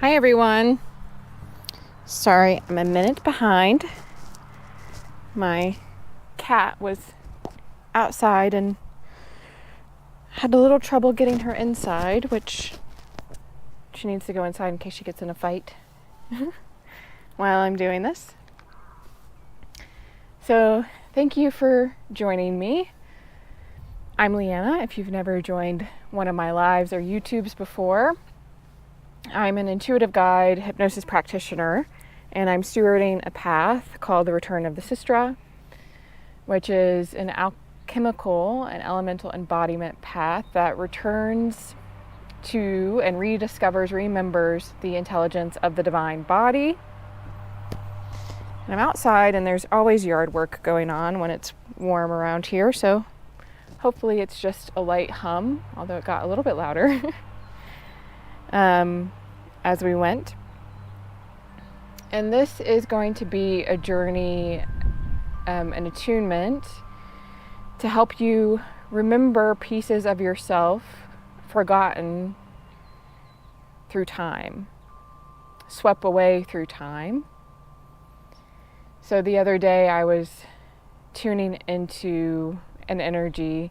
Hi everyone. Sorry, I'm a minute behind. My cat was outside and had a little trouble getting her inside, which she needs to go inside in case she gets in a fight while I'm doing this. So thank you for joining me. I'm Leanna. If you've never joined one of my lives or YouTubes before, I'm an intuitive guide, hypnosis practitioner, and I'm stewarding a path called the Return of the Sistra, which is an alchemical and elemental embodiment path that returns to and remembers the intelligence of the divine body. And I'm outside and there's always yard work going on when it's warm around here, so hopefully it's just a light hum, although it got a little bit louder. As we went. And this is going to be a journey, an attunement to help you remember pieces of yourself forgotten through time, swept away through time. So the other day I was tuning into an energy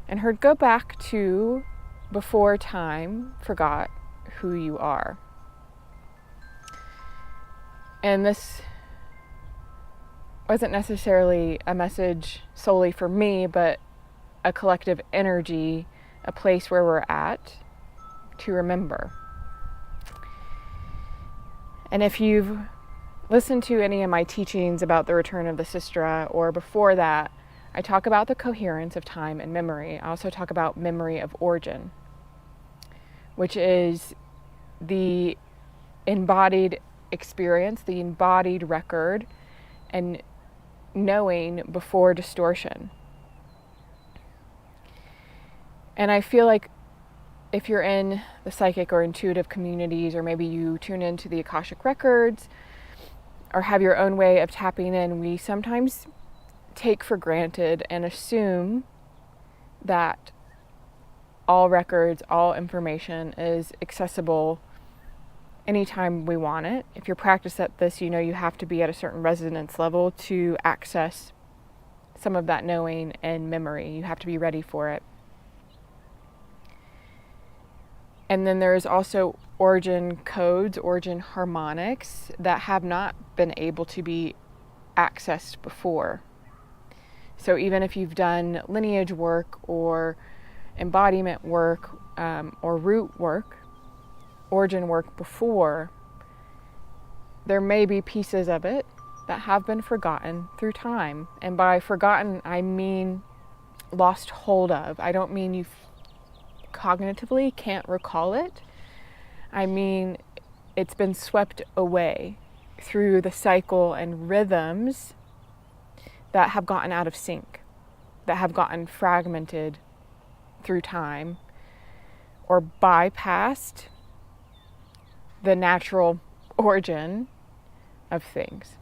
and heard go back to before time forgot who you are. And this wasn't necessarily a message solely for me, but a collective energy, a place where we're at to remember. And if you've listened to any of my teachings about the return of the Sistra, or before that, I talk about the coherence of time and memory. I also talk about memory of origin, which is the embodied experience, the embodied record, and knowing before distortion. And I feel like if you're in the psychic or intuitive communities, or maybe you tune into the Akashic records, or have your own way of tapping in, we sometimes take for granted and assume that all records, all information is accessible anytime we want it. If you're practiced at this, you know you have to be at a certain resonance level to access some of that knowing and memory. You have to be ready for it. And then there's also origin codes, origin harmonics that have not been able to be accessed before. So even if you've done lineage work or embodiment work or root work, origin work before, there may be pieces of it that have been forgotten through time. And by forgotten, I mean lost hold of. I don't mean you cognitively can't recall it. I mean it's been swept away through the cycle and rhythms that have gotten out of sync, that have gotten fragmented through time, or bypassed the natural origin of things.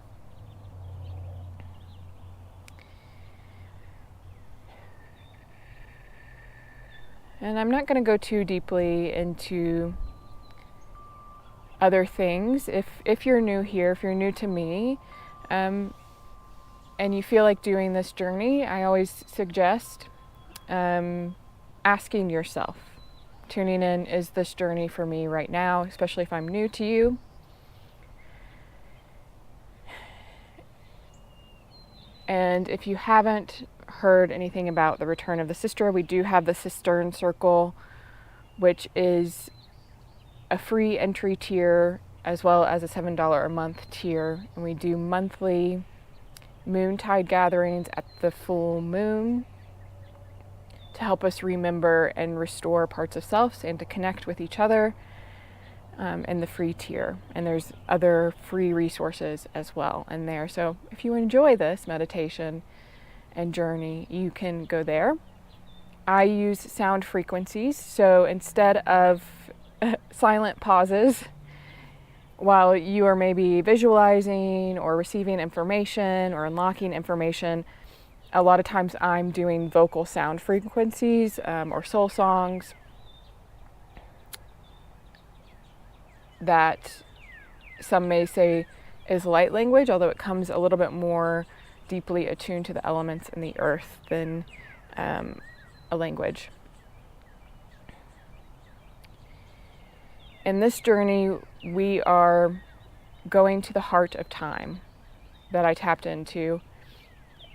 And I'm not going to go too deeply into other things. If you're new here, if you're new to me, and you feel like doing this journey, I always suggest asking yourself, tuning in, is this journey for me right now, especially if I'm new to you? And if you haven't heard anything about the Return of the Sistra, we do have the Cistern Circle, which is a free entry tier as well as a $7 a month tier. And we do monthly moontide gatherings at the full moon to help us remember and restore parts of selves and to connect with each other in the free tier. And there's other free resources as well in there. So if you enjoy this meditation and journey, you can go there. I use sound frequencies, so instead of silent pauses while you are maybe visualizing or receiving information or unlocking information, a lot of times I'm doing vocal sound frequencies or soul songs that some may say is light language, although it comes a little bit more deeply attuned to the elements in the earth than a language. In this journey, we are going to the heart of time that I tapped into.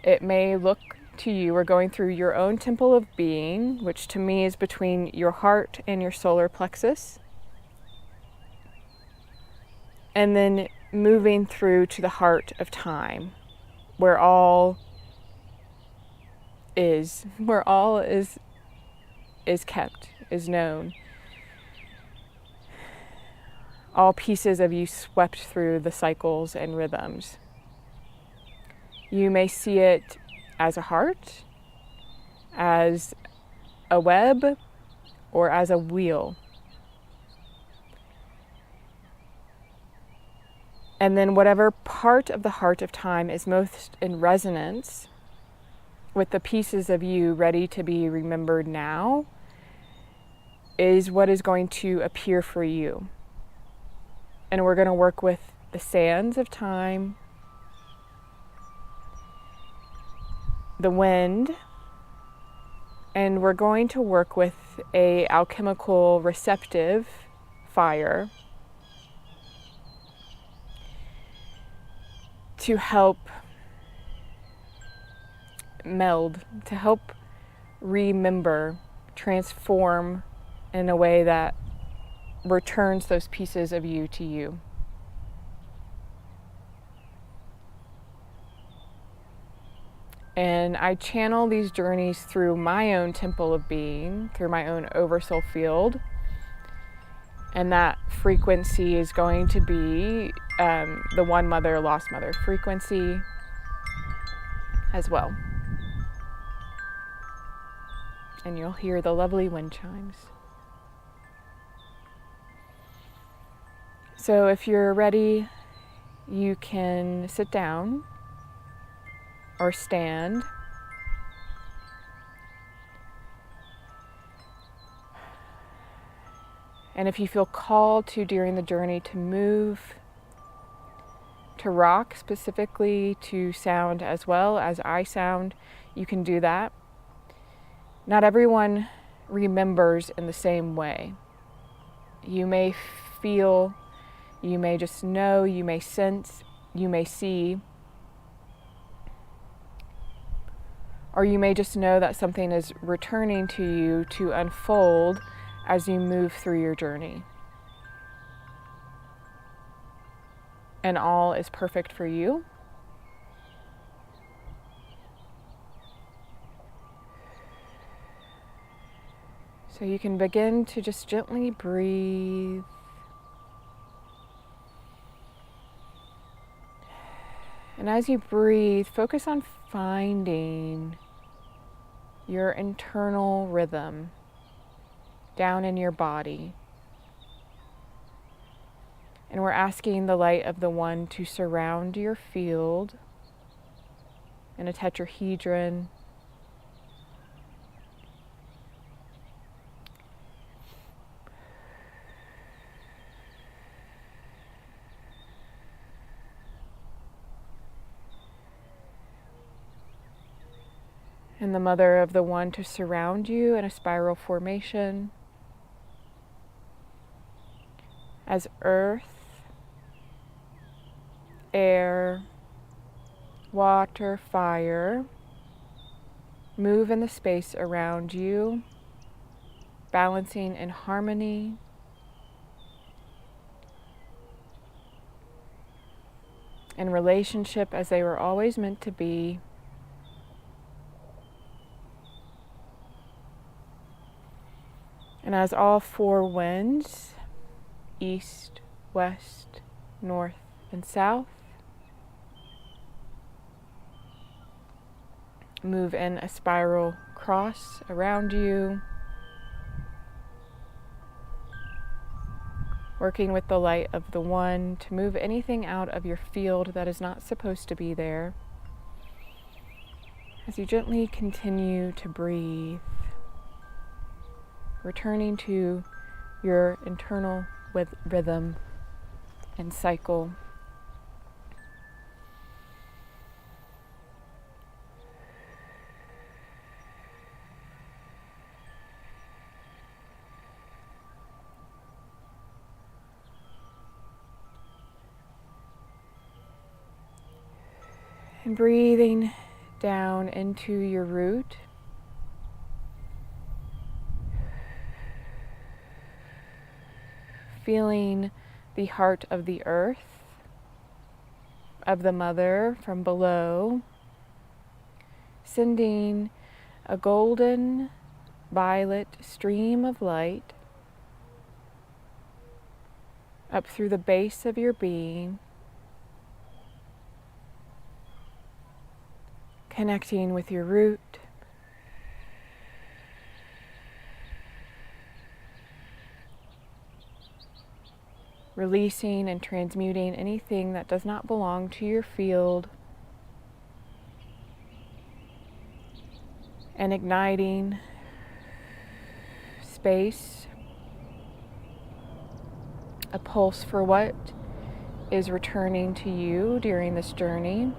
It may look to you, we're going through your own temple of being, which to me is between your heart and your solar plexus. And then moving through to the heart of time, where all is kept, is known. All pieces of you swept through the cycles and rhythms. You may see it as a heart, as a web, or as a wheel. And then whatever part of the heart of time is most in resonance with the pieces of you ready to be remembered now is what is going to appear for you. And we're going to work with the sands of time, the wind, and we're going to work with a alchemical receptive fire to help meld, to help remember, transform in a way that returns those pieces of you to you. And I channel these journeys through my own temple of being, through my own oversoul field. And that frequency is going to be the one mother, lost mother frequency as well. And you'll hear the lovely wind chimes. So if you're ready, you can sit down or stand. And if you feel called to during the journey to move, to rock specifically, to sound as well as I sound, you can do that. Not everyone remembers in the same way. You may feel, you may just know, you may sense, you may see, or you may just know that something is returning to you to unfold as you move through your journey. And all is perfect for you. So you can begin to just gently breathe. And as you breathe, focus on finding your internal rhythm down in your body. And we're asking the light of the One to surround your field in a tetrahedron. And the Mother of the One to surround you in a spiral formation as earth, air, water, fire move in the space around you, balancing in harmony. In relationship as they were always meant to be. And as all four winds, east, west, north, and south, move in a spiral cross around you, working with the light of the One to move anything out of your field that is not supposed to be there. As you gently continue to breathe, returning to your internal rhythm and cycle. And breathing down into your root. Feeling the heart of the earth, of the mother from below, sending a golden violet stream of light up through the base of your being, connecting with your root, releasing and transmuting anything that does not belong to your field, and igniting space, a pulse for what is returning to you during this journey.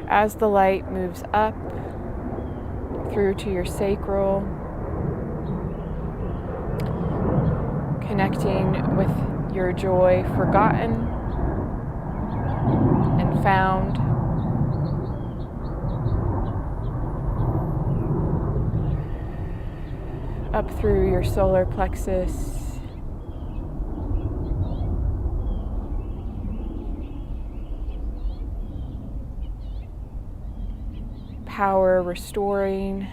As the light moves up through to your sacral, connecting with your joy forgotten and found, up through your solar plexus, power restoring,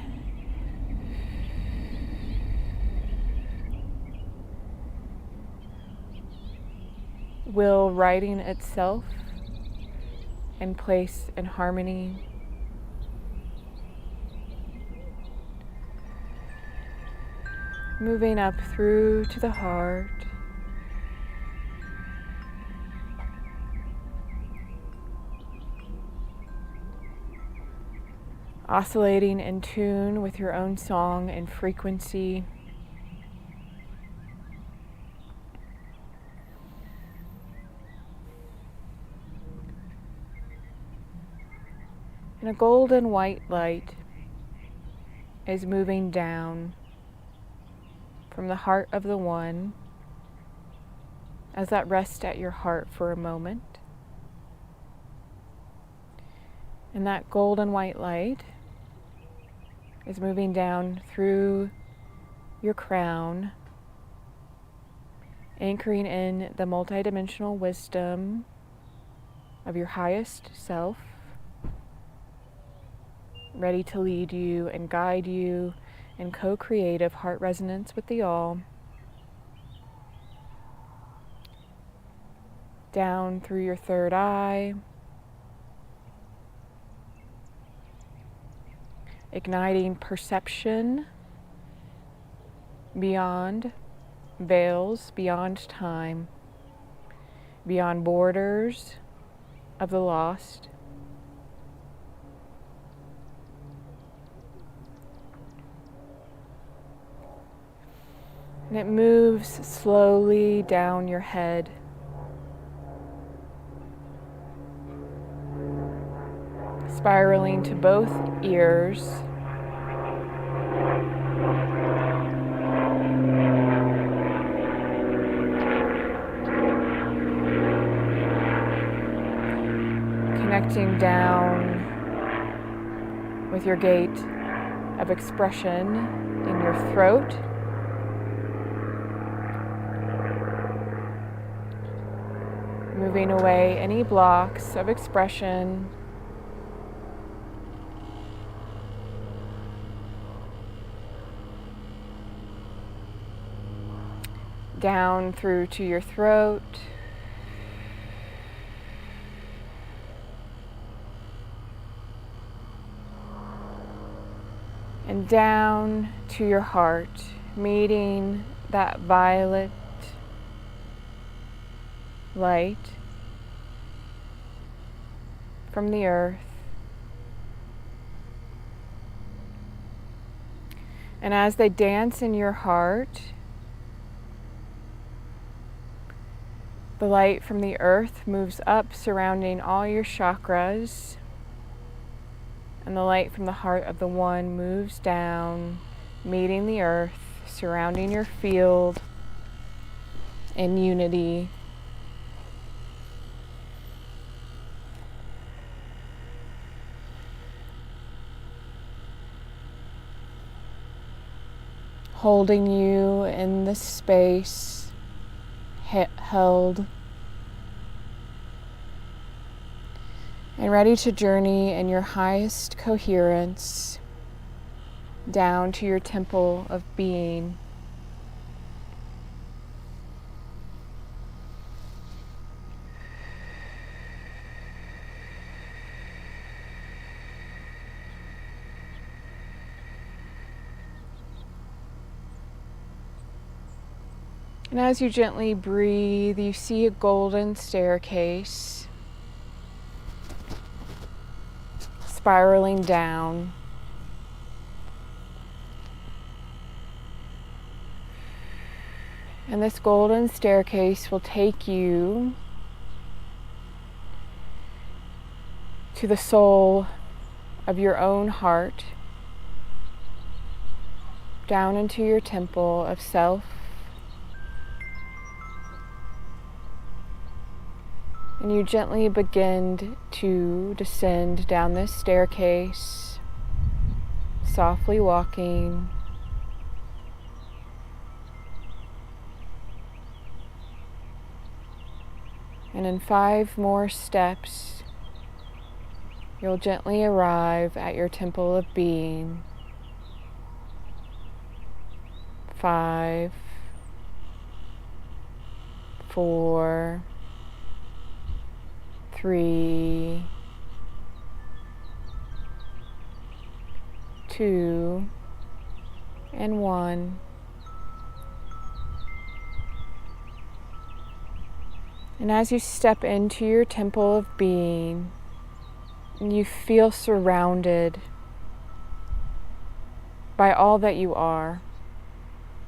will righting itself in place and harmony. Moving up through to the heart. Oscillating in tune with your own song and frequency. And a golden white light is moving down from the heart of the One as that rests at your heart for a moment. And that golden white light is moving down through your crown, anchoring in the multidimensional wisdom of your highest self, ready to lead you and guide you in co-creative heart resonance with the All. Down through your third eye, igniting perception beyond veils, beyond time, beyond borders of the lost. And it moves slowly down your head, spiraling to both ears, connecting down with your gate of expression in your throat, moving away any blocks of expression, down through to your throat, and down to your heart, meeting that violet light from the earth. And as they dance in your heart, the light from the earth moves up, surrounding all your chakras. And the light from the heart of the One moves down, meeting the earth, surrounding your field in unity. Holding you in this space, held, and ready to journey in your highest coherence down to your temple of being. And as you gently breathe, you see a golden staircase spiraling down. And this golden staircase will take you to the soul of your own heart, down into your temple of self. And you gently begin to descend down this staircase, softly walking. And in 5 more steps, you'll gently arrive at your temple of being. 5, 4, 3, 2, and 1. And as you step into your temple of being, you feel surrounded by all that you are,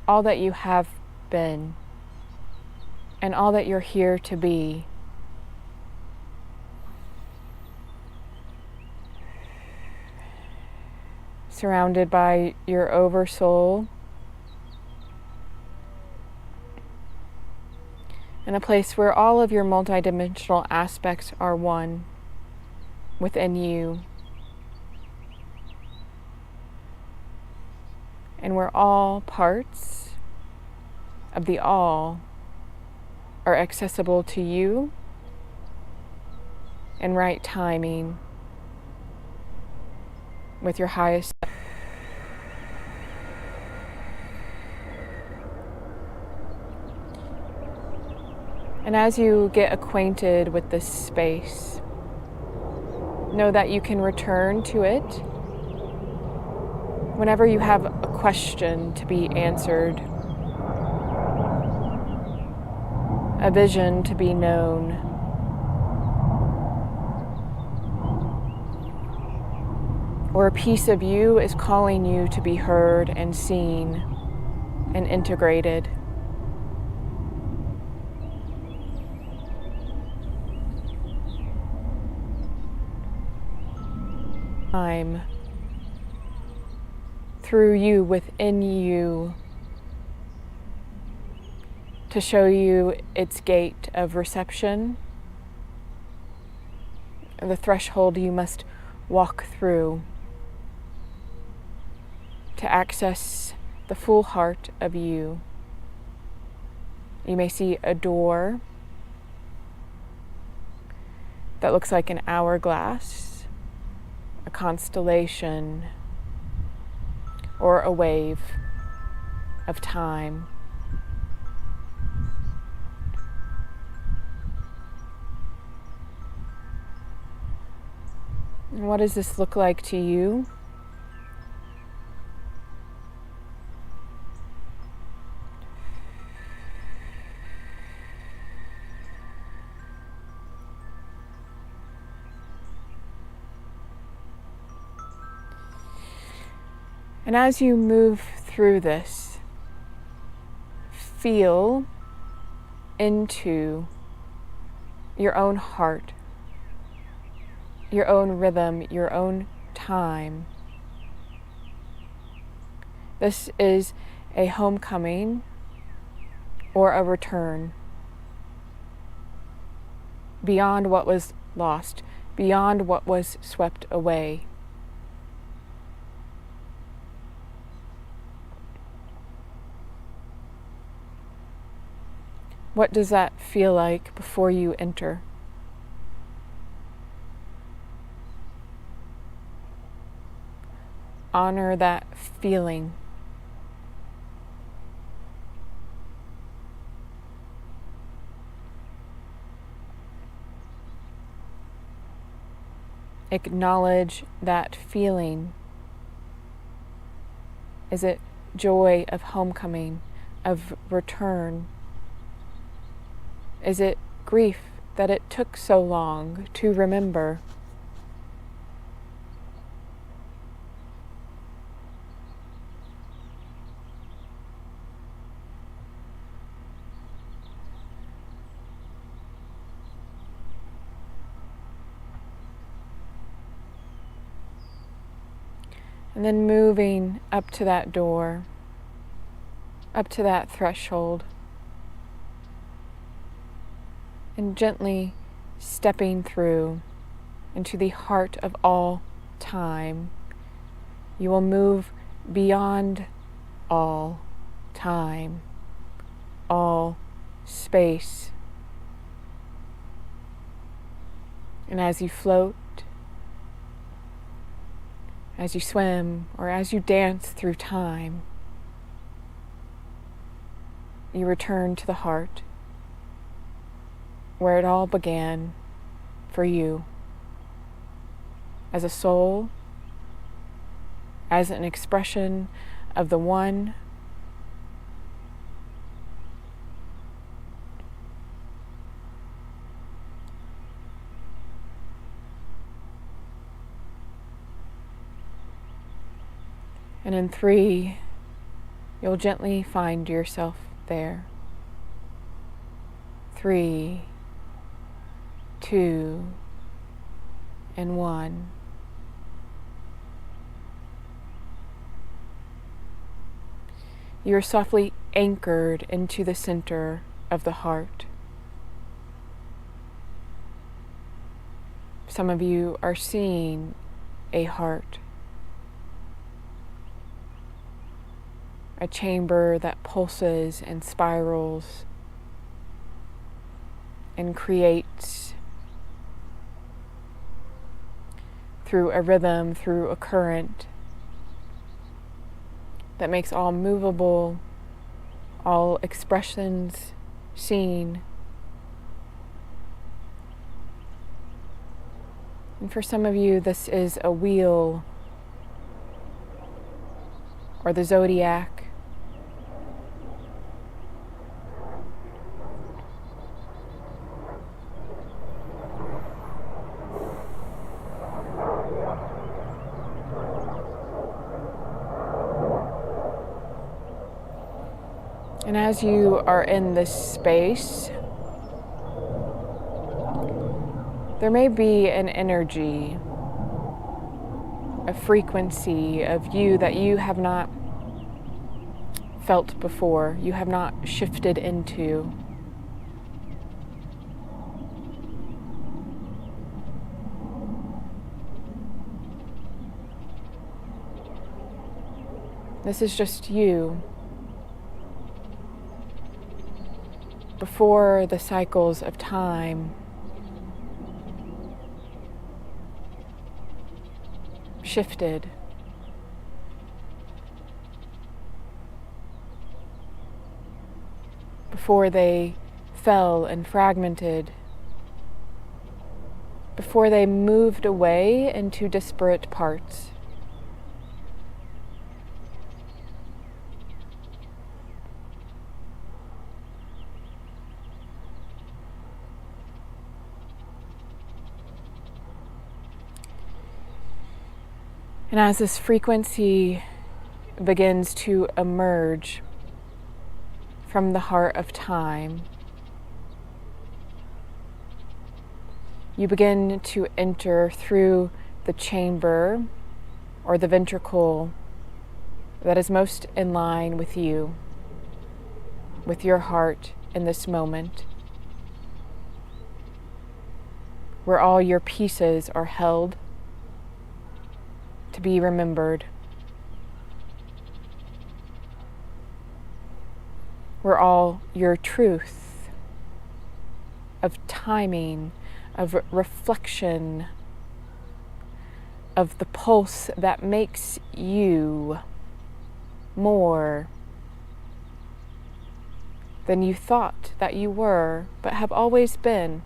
all that you have been, and all that you're here to be. Surrounded by your oversoul, in a place where all of your multidimensional aspects are one within you, and where all parts of the all are accessible to you in right timing with your highest. And as you get acquainted with this space, know that you can return to it whenever you have a question to be answered, a vision to be known, or a piece of you is calling you to be heard and seen and integrated. Time through you, within you, to show you its gate of reception, the threshold you must walk through to access the full heart of you. You may see a door that looks like an hourglass, a constellation, or a wave of time. And what does this look like to you? And as you move through this, feel into your own heart, your own rhythm, your own time. This is a homecoming or a return beyond what was lost, beyond what was swept away. What does that feel like before you enter? Honor that feeling. Acknowledge that feeling. Is it joy of homecoming, of return? Is it grief that it took so long to remember? And then moving up to that door, up to that threshold, and gently stepping through into the heart of all time. You will move beyond all time, all space. And as you float, as you swim, or as you dance through time, you return to the heart where it all began for you, as a soul, as an expression of the One, and in 3, you'll gently find yourself there. 3, 2, and 1. You are softly anchored into the center of the heart. Some of you are seeing a heart, a chamber that pulses and spirals and creates through a rhythm, through a current that makes all movable, all expressions seen. And for some of you, this is a wheel or the zodiac. And as you are in this space, there may be an energy, a frequency of you that you have not felt before, you have not shifted into. This is just you. Before the cycles of time shifted, before they fell and fragmented, before they moved away into disparate parts. And as this frequency begins to emerge from the heart of time. You begin to enter through the chamber or the ventricle that is most in line with you, with your heart in this moment, where all your pieces are held to be remembered, where all your truth of timing, of reflection, of the pulse that makes you more than you thought that you were, but have always been.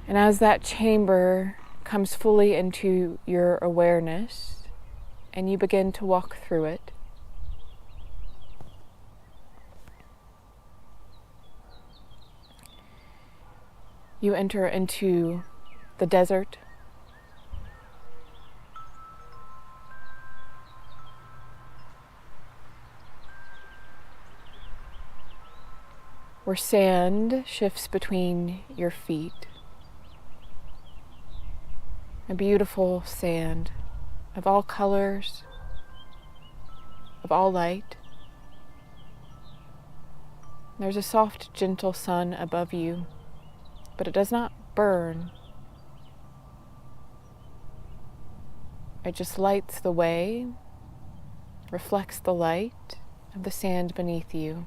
And as that chamber comes fully into your awareness and you begin to walk through it, you enter into the desert, where sand shifts between your feet. A beautiful sand of all colors, of all light. There's a soft, gentle sun above you, but it does not burn. It just lights the way, reflects the light of the sand beneath you.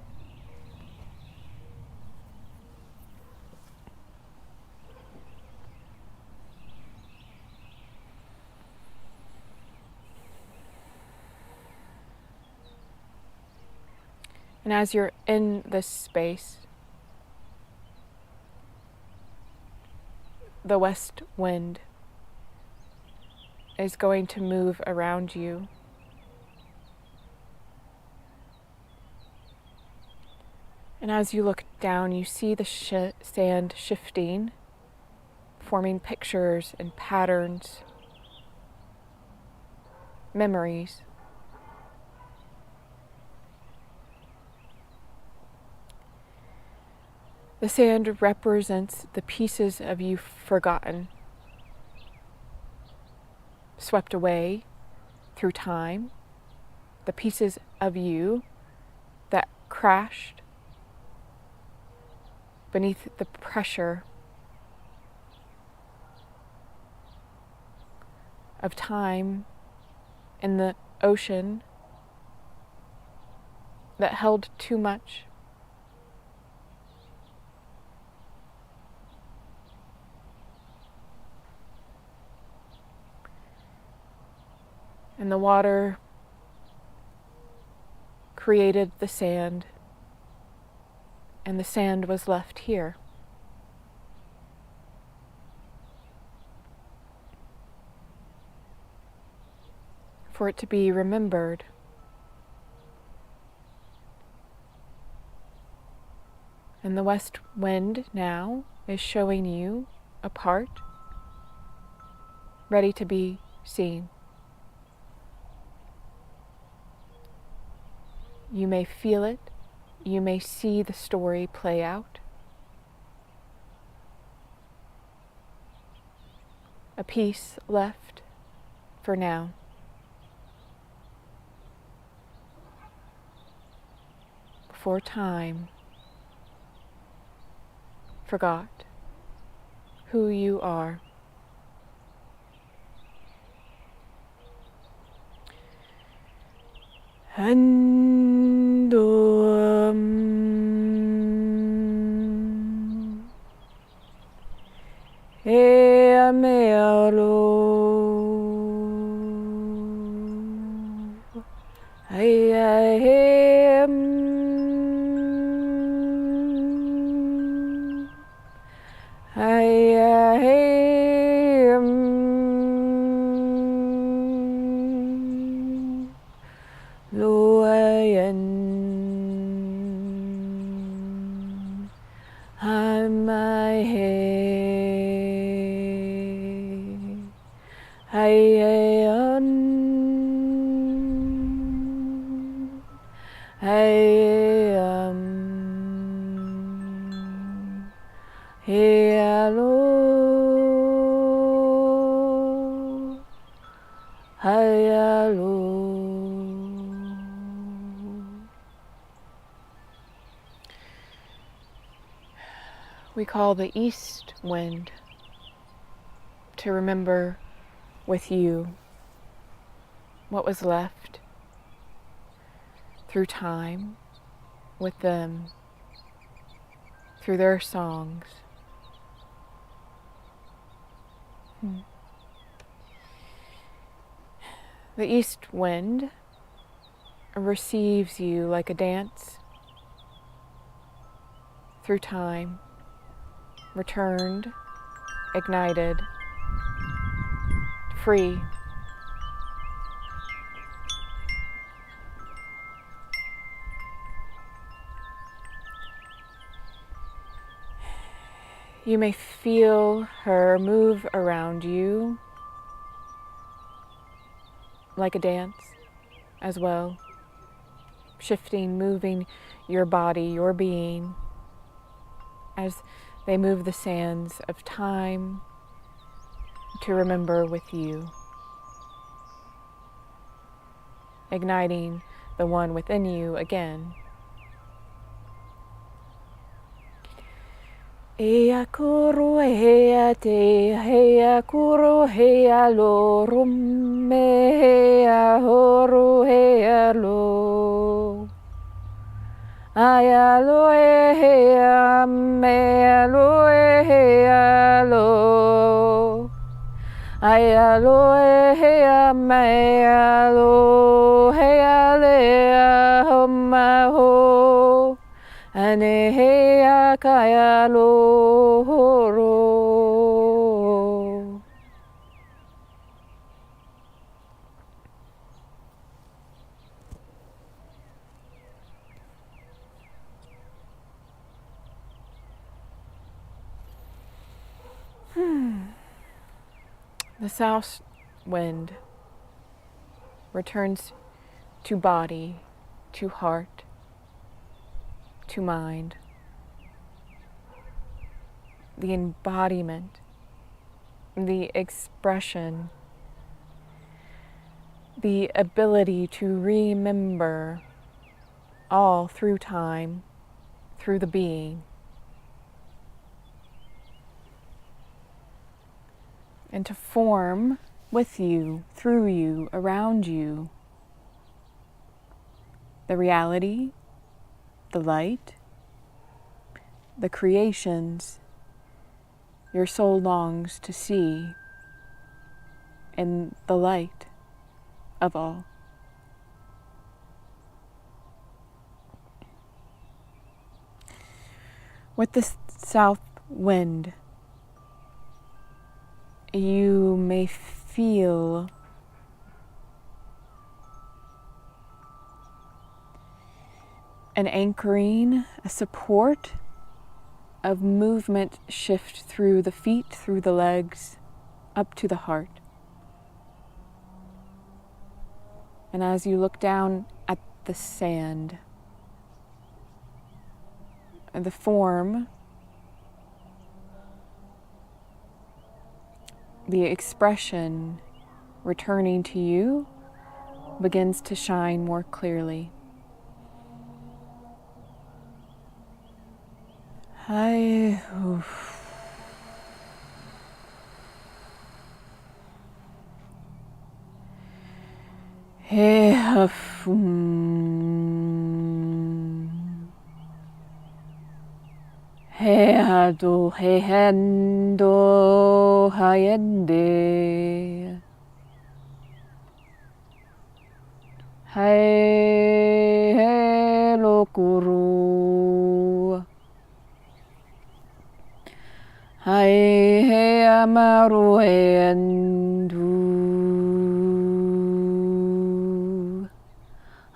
And as you're in this space, the west wind is going to move around you. And as you look down, you see the sand shifting, forming pictures and patterns, memories. The sand represents the pieces of you forgotten, swept away through time, the pieces of you that crashed beneath the pressure of time in the ocean that held too much. And the water created the sand, and the sand was left here. For it to be remembered. And the west wind now is showing you a part, ready to be seen. You may feel it, you may see the story play out. A piece left for now. Before time forgot who you are. I'm We call the east wind to remember with you what was left through time with them, through their songs. The east wind receives you like a dance through time, returned, ignited, free. You may feel her move around you like a dance as well, shifting, moving your body, your being, as they move the sands of time to remember with you, igniting the one within you again. Ea kuru hea te hea kuru hea lo rumme hea horu hea lo aya lo hea me lo hea lo aya lo hea me lo hea le homa ho ane hea kaya lo horo. The south wind returns to body, to heart, to mind. The embodiment, the expression, the ability to remember all through time, through the being. And to form with you, through you, around you, the reality, the light, the creations your soul longs to see in the light of all. With the south wind, you may feel an anchoring, a support of movement shift through the feet, through the legs, up to the heart. And as you look down at the sand, the form, the expression returning to you begins to shine more clearly. Hi. He hado he hendo hayende he lokuru he amaru endu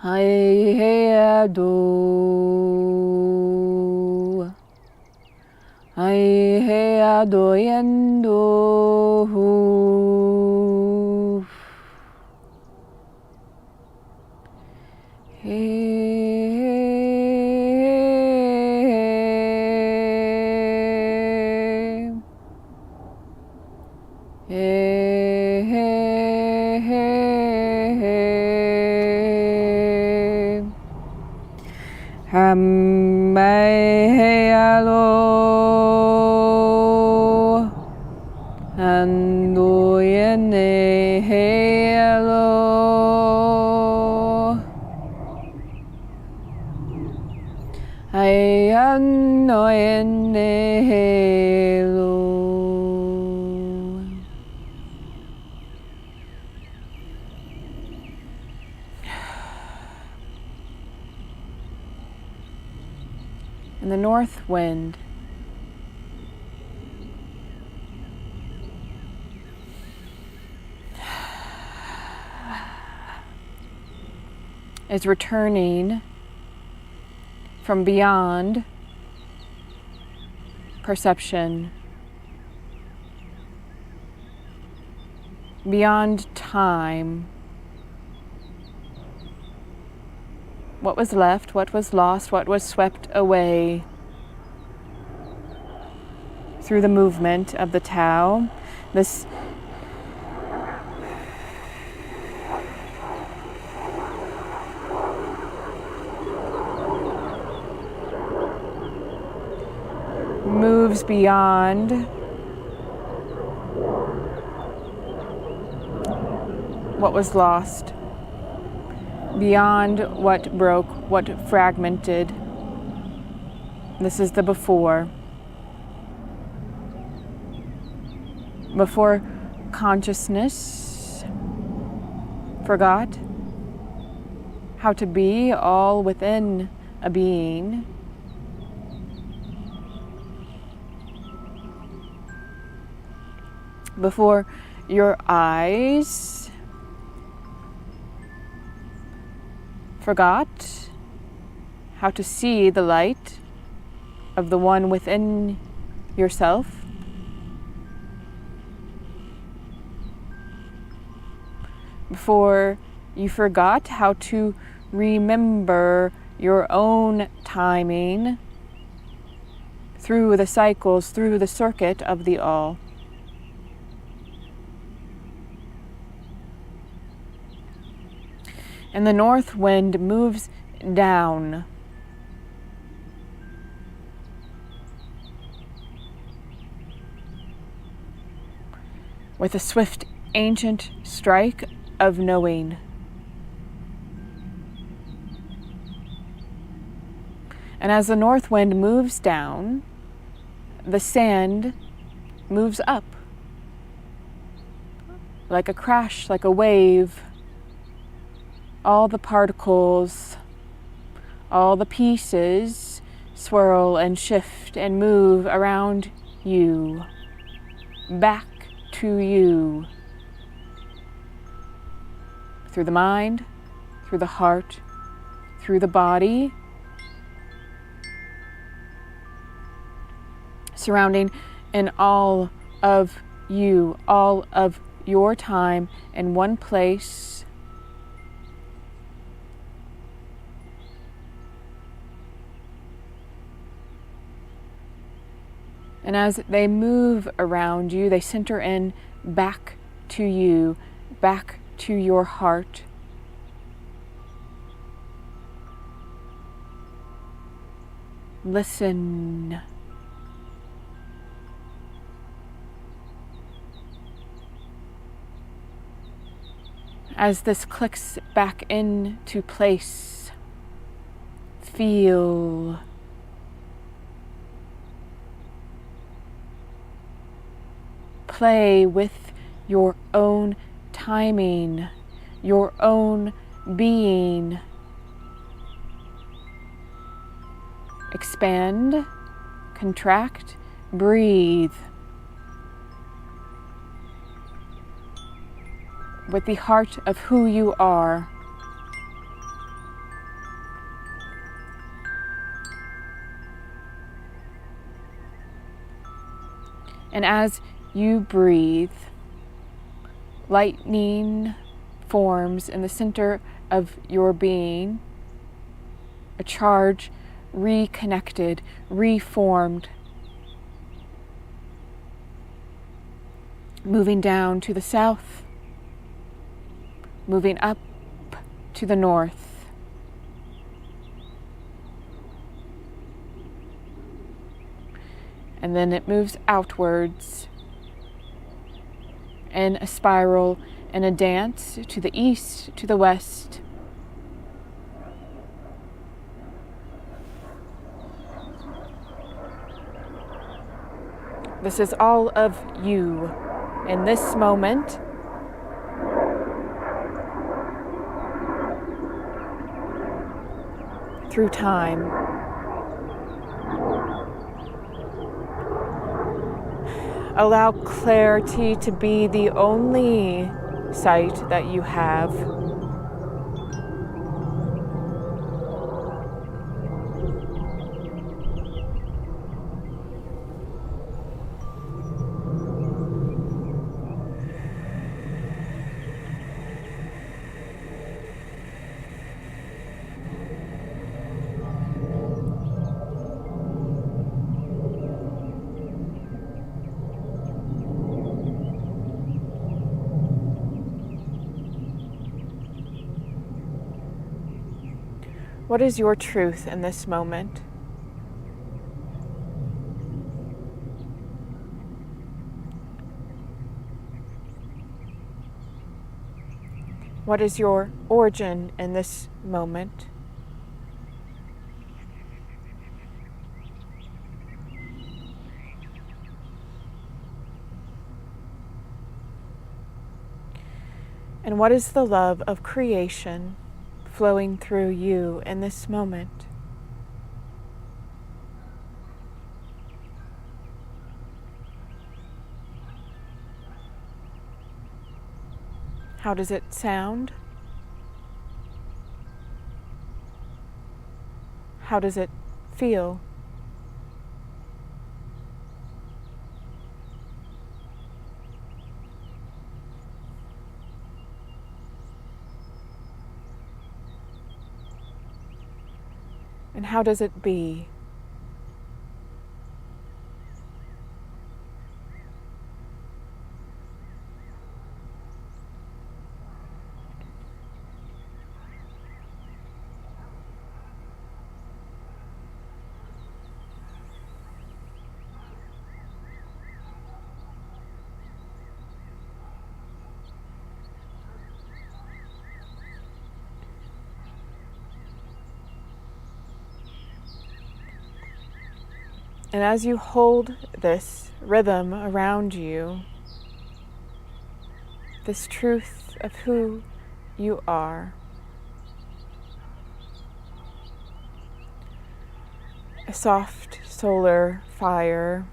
he ado he ado yendo And the north wind is returning from beyond perception, beyond time. What was left, what was lost, what was swept away through the movement of the Tao. This moves beyond what was lost, beyond what broke, what fragmented. This is the before. Before consciousness forgot how to be all within a being. Before your eyes forgot how to see the light of the one within yourself. Before you forgot how to remember your own timing through the cycles, through the circuit of the all. And the north wind moves down. With a swift, ancient strike of knowing. And as the north wind moves down, the sand moves up. Like a crash, like a wave. All the particles, all the pieces swirl and shift and move around you, back to you, through the mind, through the heart, through the body, surrounding in all of you, all of your time in one place. And as they move around you, they center in back to you, back to your heart. Listen. As this clicks back into place, feel. Play with your own timing, your own being. Expand, contract, breathe. With the heart of who you are. And as you breathe, lightning forms in the center of your being, a charge reconnected, reformed, moving down to the south, moving up to the north. And then it moves outwards in a spiral, in a dance to the east, to the west. This is all of you in this moment. Through time. Allow clarity to be the only sight that you have. What is your truth in this moment? What is your origin in this moment? And what is the love of creation flowing through you in this moment? How does it sound? How does it feel? And how does it be? And as you hold this rhythm around you, this truth of who you are, a soft solar fire,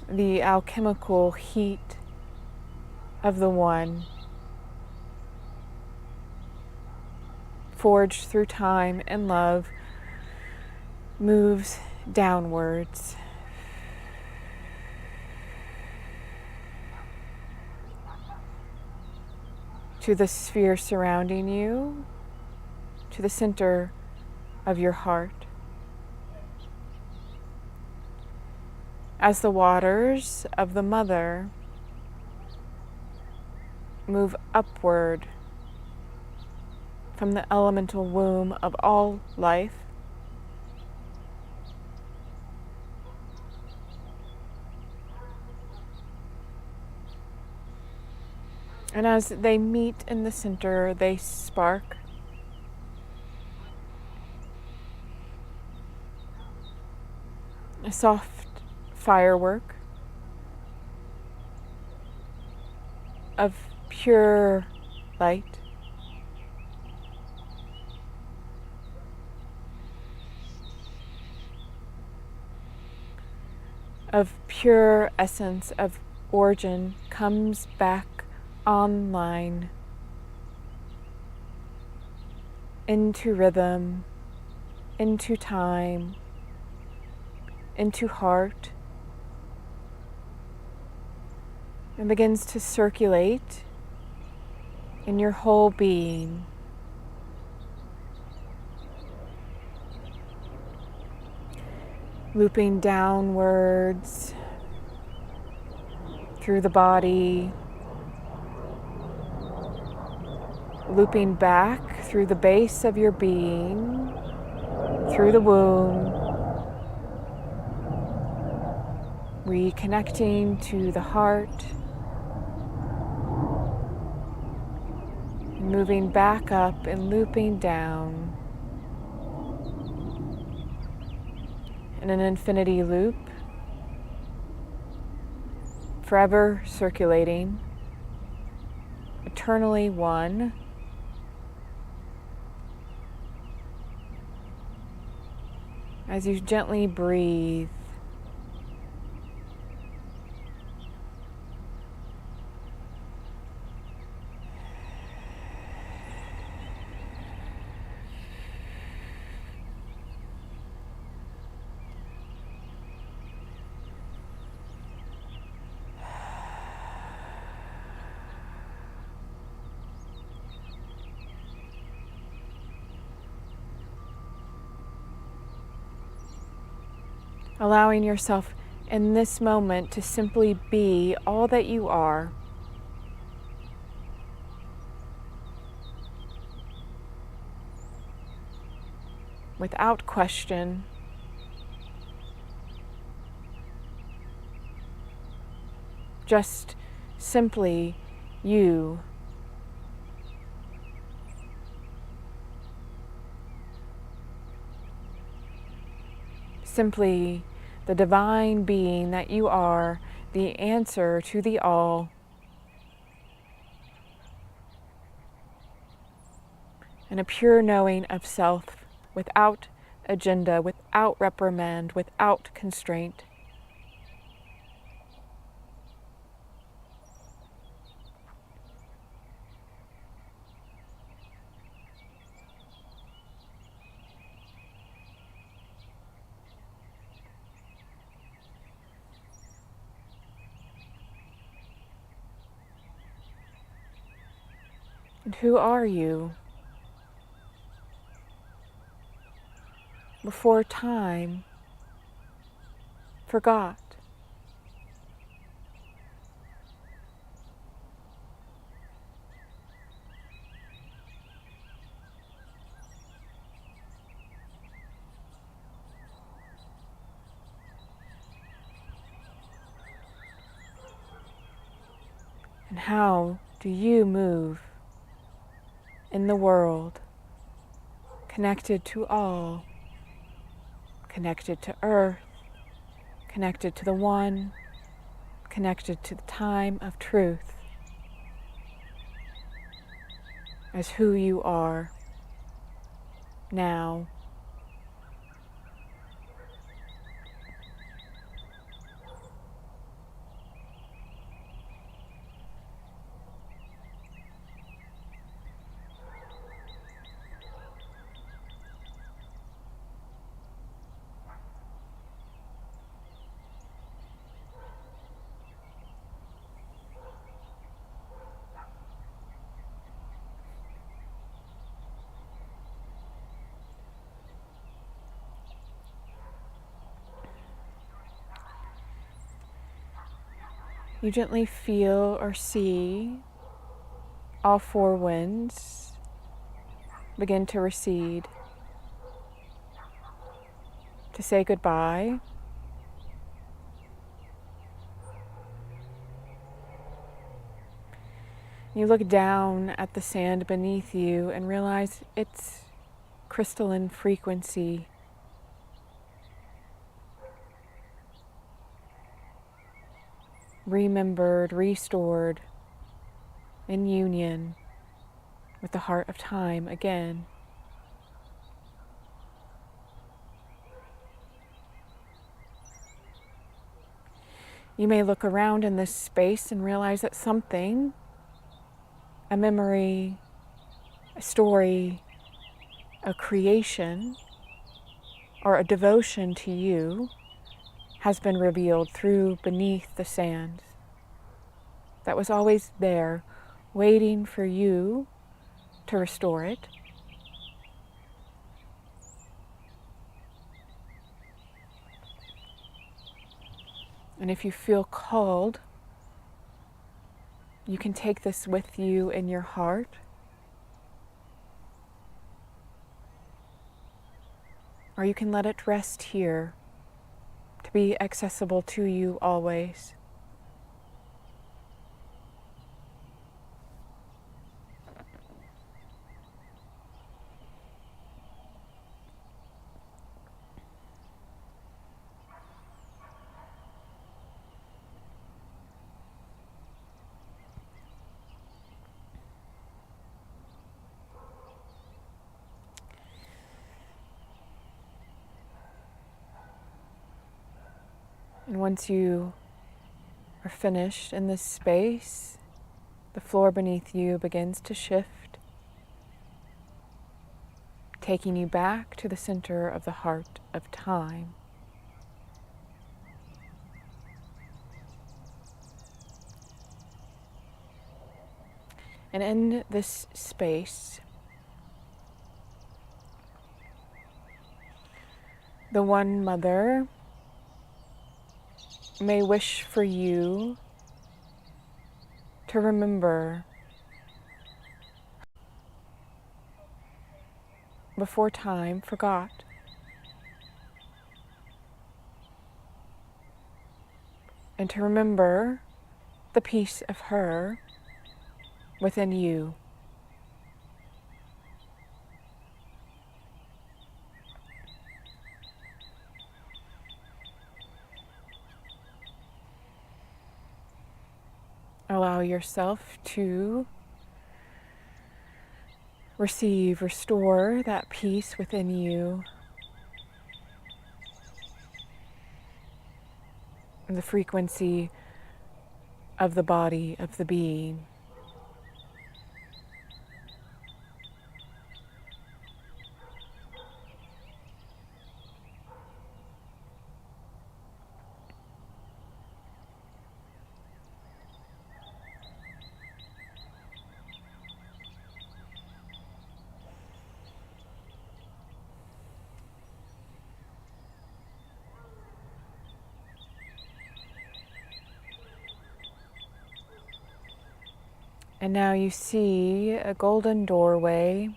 the alchemical heat of the One, forged through time and love, moves downwards. To the sphere surrounding you, to the center of your heart. As the waters of the mother move upward from the elemental womb of all life, and as they meet in the center, they spark. A soft firework of pure light. Of pure essence, of origin, comes back online into rhythm, into time, into heart, and begins to circulate in your whole being, looping downwards through the body, looping back through the base of your being, through the womb, reconnecting to the heart, moving back up and looping down in an infinity loop, forever circulating, eternally one. As you gently breathe, allowing yourself in this moment to simply be all that you are. Without question, just simply you. Simply the divine being that you are, the answer to the all. And a pure knowing of self without agenda, without reprimand, without constraint. And who are you? Before time forgot. And how do you move in the world, connected to all, connected to earth, connected to the one, connected to the time of truth, as who you are now. You gently feel or see all four winds begin to recede, to say goodbye. You look down at the sand beneath you and realize it's crystalline frequency. Remembered, restored, in union with the heart of time again. You may look around in this space and realize that something, a memory, a story, a creation, or a devotion to you has been revealed through beneath the sand. That was always there, waiting for you to restore it. And if you feel called, you can take this with you in your heart. Or you can let it rest here to be accessible to you always. And once you are finished in this space, the floor beneath you begins to shift, taking you back to the center of the heart of time. And in this space, the One Mother may wish for you to remember before time forgot. And to remember the piece of her within you. Allow yourself to restore that peace within you, and the frequency of the body, of the being. And now you see a golden doorway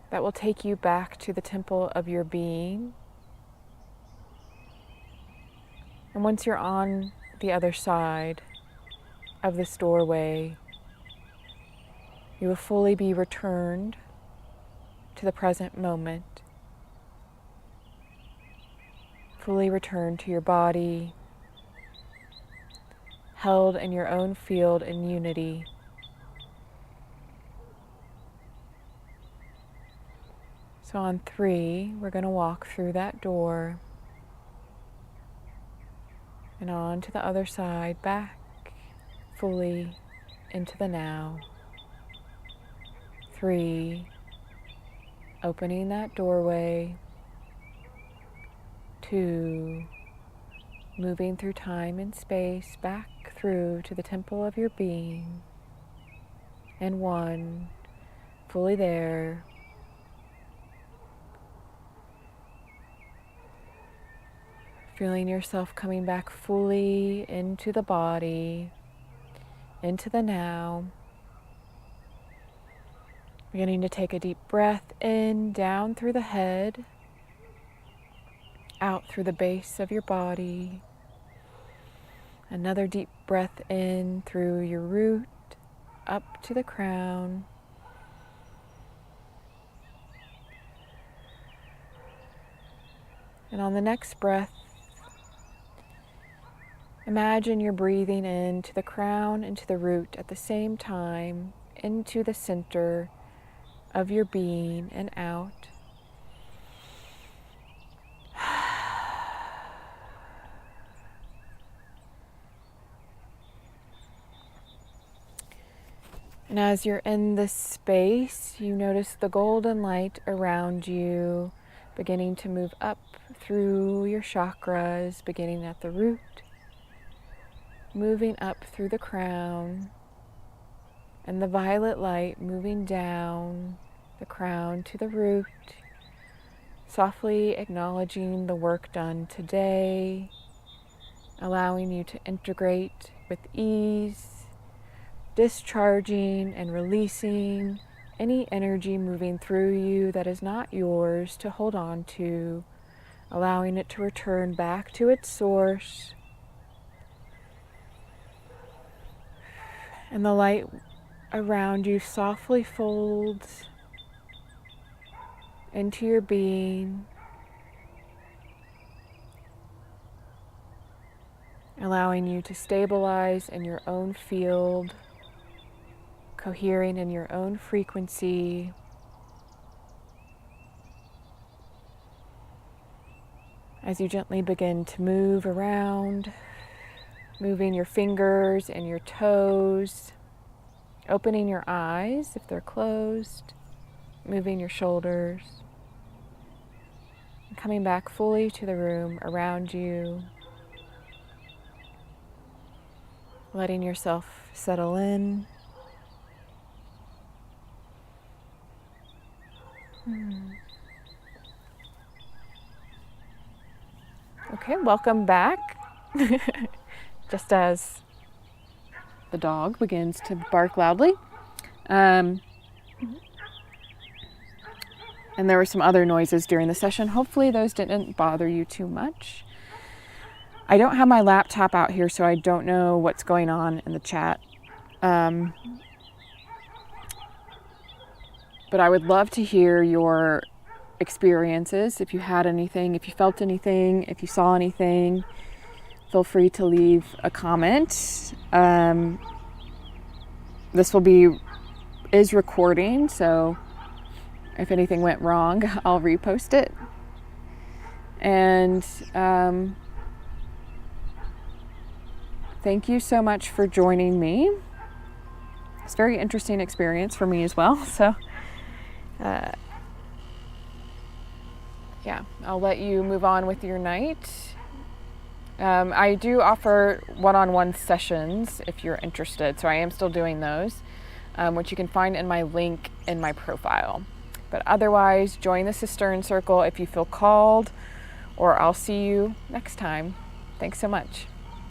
that will take you back to the temple of your being. And once you're on the other side of this doorway, you will fully be returned to the present moment, fully returned to your body, held in your own field in unity. So on 3, we're going to walk through that door and on to the other side, back fully into the now. 3, opening that doorway. 2, moving through time and space, back through to the temple of your being. And 1, fully there. Feeling yourself coming back fully into the body, into the now. Beginning to take a deep breath in, down through the head, out through the base of your body. Another deep breath in through your root, up to the crown. And on the next breath, imagine you're breathing into the crown, into the root at the same time, into the center of your being and out. And as you're in this space, you notice the golden light around you beginning to move up through your chakras, beginning at the root, moving up through the crown, and the violet light moving down the crown to the root, softly acknowledging the work done today, allowing you to integrate with ease, discharging and releasing any energy moving through you that is not yours to hold on to, allowing it to return back to its source. And the light around you softly folds into your being, allowing you to stabilize in your own field, cohering in your own frequency. As you gently begin to move around, moving your fingers and your toes, opening your eyes if they're closed, moving your shoulders, and coming back fully to the room around you, letting yourself settle in. Okay, welcome back. Just as the dog begins to bark loudly. And there were some other noises during the session. Hopefully those didn't bother you too much. I don't have my laptop out here, so I don't know what's going on in the chat. But I would love to hear your experiences. If you had anything, if you felt anything, if you saw anything, feel free to leave a comment. This is recording, so if anything went wrong, I'll repost it. And thank you so much for joining me. It's a very interesting experience for me as well. So I'll let you move on with your night. I do offer one-on-one sessions if you're interested, so I am still doing those, which you can find in my link in my profile. But otherwise, join the Cistern Circle if you feel called, or I'll see you next time. Thanks so much.